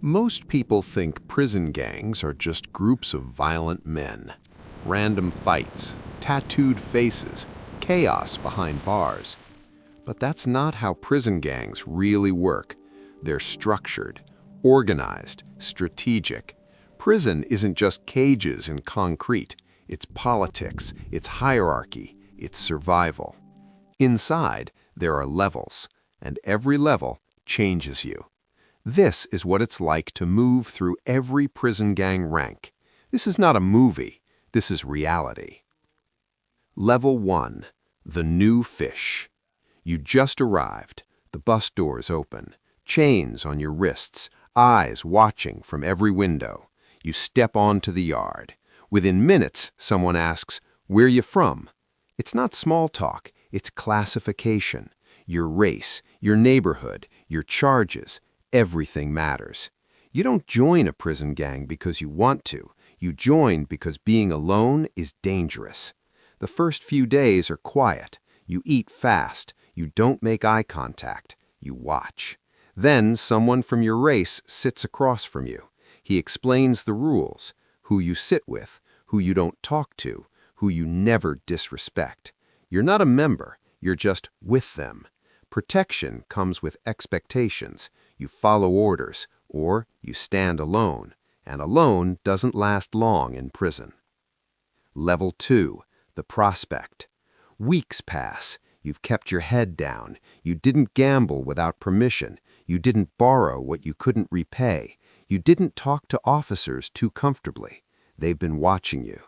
Most people think prison gangs are just groups of violent men. Random fights, tattooed faces, chaos behind bars. But that's not how prison gangs really work. They're structured, organized, strategic. Prison isn't just cages and concrete. It's politics, it's hierarchy, it's survival. Inside, there are levels, and every level changes you. This is what it's like to move through every prison gang rank. This is not a movie. This is reality. Level 1. The new fish. You just arrived. The bus doors open. Chains on your wrists. Eyes watching from every window. You step onto the yard. Within minutes, someone asks, "Where you from?" It's not small talk. It's classification. Your race, your neighborhood, your charges. Everything matters. You don't join a prison gang because you want to. You join because being alone is dangerous. The first few days are quiet. You eat fast. You don't make eye contact. You watch. Then someone from your race sits across from you. He explains the rules, who you sit with, who you don't talk to, who you never disrespect. You're not a member. You're just with them. Protection comes with expectations. You follow orders, or you stand alone, and alone doesn't last long in prison. Level 2. The prospect. Weeks pass. You've kept your head down. You didn't gamble without permission. You didn't borrow what you couldn't repay. You didn't talk to officers too comfortably. They've been watching you.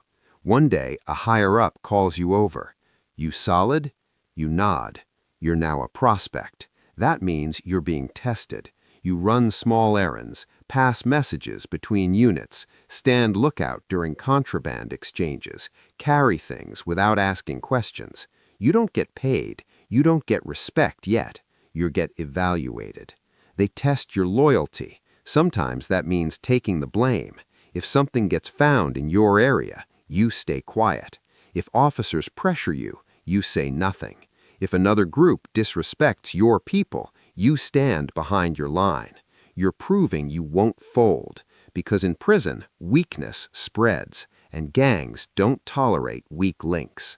One day, a higher-up calls you over. You solid? You nod. You're now a prospect. That means you're being tested. You run small errands, pass messages between units, stand lookout during contraband exchanges, carry things without asking questions. You don't get paid. You don't get respect yet. You get evaluated. They test your loyalty. Sometimes that means taking the blame. If something gets found in your area, you stay quiet. If officers pressure you, you say nothing. If another group disrespects your people, you stand behind your line. You're proving you won't fold, because in prison, weakness spreads, and gangs don't tolerate weak links.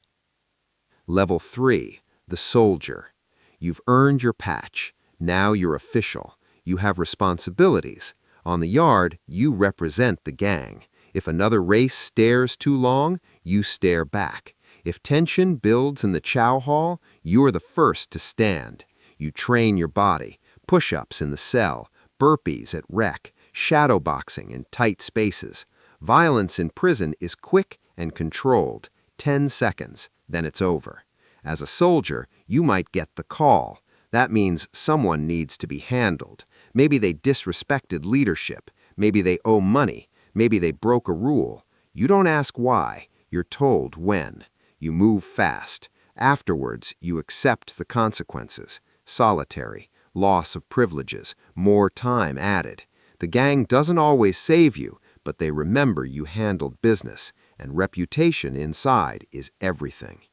Level 3. The soldier. You've earned your patch. Now you're official. You have responsibilities. On the yard, you represent the gang. If another race stares too long, you stare back. If tension builds in the chow hall, you're the first to stand. You train your body, push-ups in the cell, burpees at rec, shadowboxing in tight spaces. Violence in prison is quick and controlled. 10 seconds, then it's over. As a soldier, you might get the call. That means someone needs to be handled. Maybe they disrespected leadership. Maybe they owe money. Maybe they broke a rule. You don't ask why. You're told when. You move fast. Afterwards, you accept the consequences. Solitary, loss of privileges, more time added. The gang doesn't always save you, but they remember you handled business, and reputation inside is everything.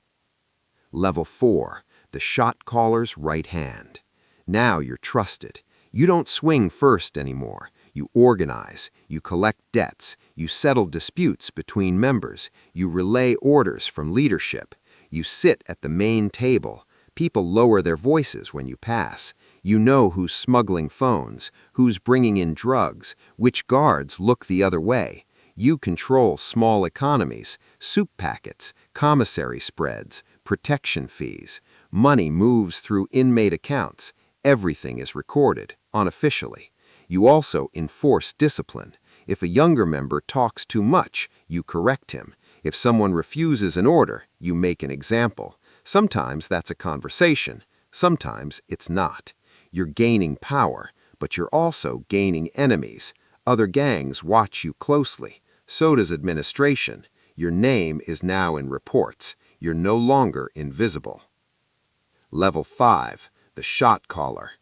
Level 4. The shot caller's right hand. Now you're trusted. You don't swing first anymore. You organize, you collect debts, you settle disputes between members, you relay orders from leadership, you sit at the main table. People lower their voices when you pass. You know who's smuggling phones, who's bringing in drugs, which guards look the other way. You control small economies, soup packets, commissary spreads, protection fees. Money moves through inmate accounts. Everything is recorded, unofficially. You also enforce discipline. If a younger member talks too much, you correct him. If someone refuses an order, you make an example. Sometimes that's a conversation. Sometimes it's not. You're gaining power, but you're also gaining enemies. Other gangs watch you closely. So does administration. Your name is now in reports. You're no longer invisible. Level 5. The shot caller.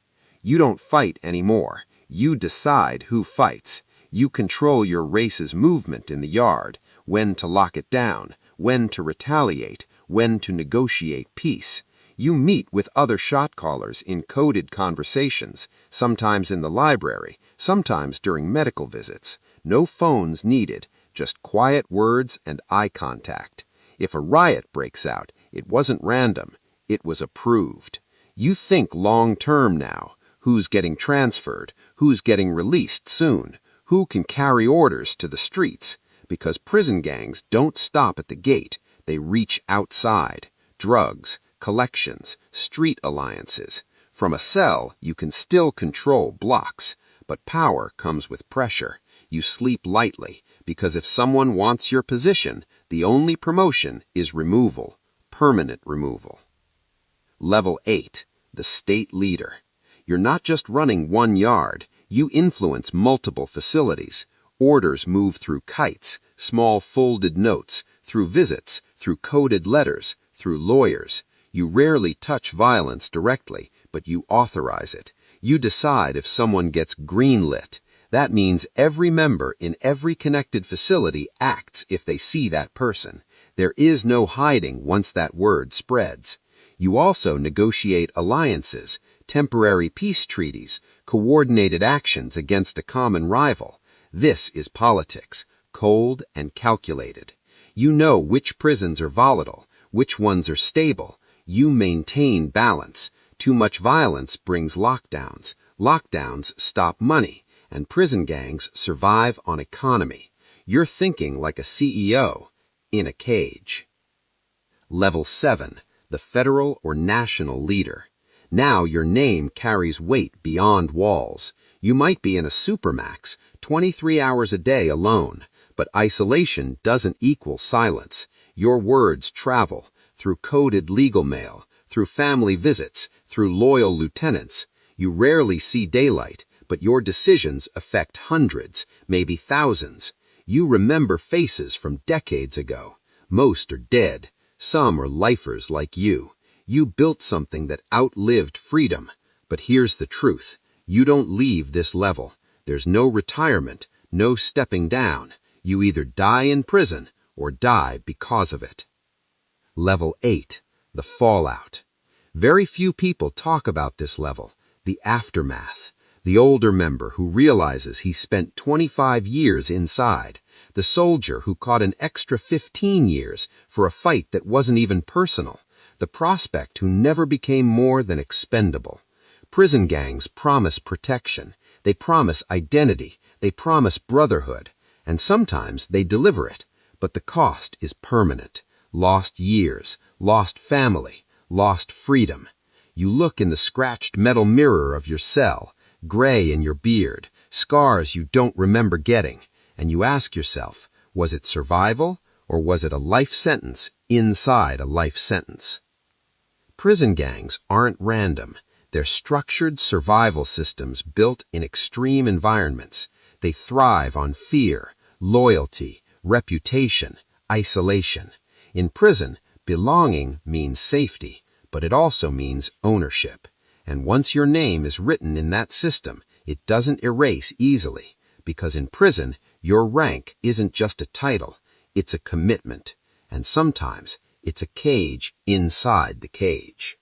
You don't fight anymore. You decide who fights. You control your race's movement in the yard, when to lock it down, when to retaliate, when to negotiate peace. You meet with other shot callers in coded conversations, sometimes in the library, sometimes during medical visits. No phones needed, just quiet words and eye contact. If a riot breaks out, it wasn't random, it was approved. You think long-term now. Who's getting transferred? Who's getting released soon? Who can carry orders to the streets? Because prison gangs don't stop at the gate, they reach outside. Drugs, collections, street alliances. From a cell, you can still control blocks, but power comes with pressure. You sleep lightly, because if someone wants your position, the only promotion is removal, permanent removal. Level 8, the state leader. You're not just running 1 yard, you influence multiple facilities. Orders move through kites, small folded notes, through visits, through coded letters, through lawyers. You rarely touch violence directly, but you authorize it. You decide if someone gets greenlit. That means every member in every connected facility acts if they see that person. There is no hiding once that word spreads. You also negotiate alliances, temporary peace treaties, coordinated actions against a common rival. This is politics, cold and calculated. You know which prisons are volatile, which ones are stable. You maintain balance. Too much violence brings lockdowns. Lockdowns stop money, and prison gangs survive on economy. You're thinking like a CEO in a cage. Level 7, the federal or national leader. Now your name carries weight beyond walls. You might be in a supermax, 23 hours a day alone, but isolation doesn't equal silence. Your words travel through coded legal mail, through family visits, through loyal lieutenants. You rarely see daylight, but your decisions affect hundreds, maybe thousands. You remember faces from decades ago. Most are dead. Some are lifers like you. You built something that outlived freedom. But here's the truth. You don't leave this level. There's no retirement, no stepping down. You either die in prison or die because of it. Level 8, the fallout. Very few people talk about this level, the aftermath. The older member who realizes he spent 25 years inside. The soldier who caught an extra 15 years for a fight that wasn't even personal. The prospect who never became more than expendable. Prison gangs promise protection. They promise identity. They promise brotherhood. And sometimes they deliver it. But the cost is permanent. Lost years, lost family, lost freedom. You look in the scratched metal mirror of your cell, gray in your beard, scars you don't remember getting, and you ask yourself, was it survival or was it a life sentence inside a life sentence? Prison gangs aren't random. They're structured survival systems built in extreme environments. They thrive on fear, loyalty, reputation, isolation. In prison, belonging means safety, but it also means ownership. And once your name is written in that system, it doesn't erase easily, because in prison, your rank isn't just a title, it's a commitment, and sometimes it's a cage inside the cage.